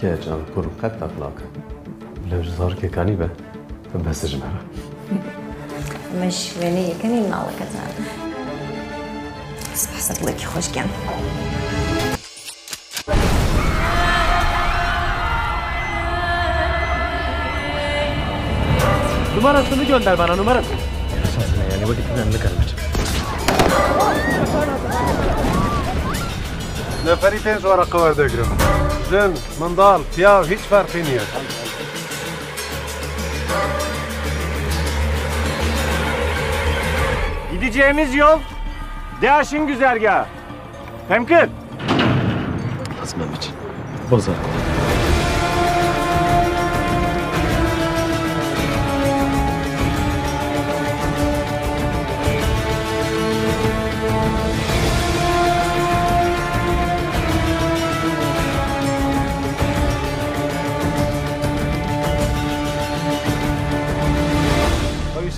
که جان پروقت اخلاقه لجزار که کنی به بس جمعه مش فيني كني مالك زاد بس لك خوش كان Numarasını gönder bana numarası. Esasına yani bu dikkat önünde kalmış. Neferi tez varaqı var dökürüm. Zın, mandal, piyav hiç farkı yok. Gideceğimiz yol DAEŞ'in güzergahı. Hemkır. Azmam için. Bozar.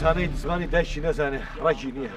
Sana intizmani deşine seni. Rakiniye.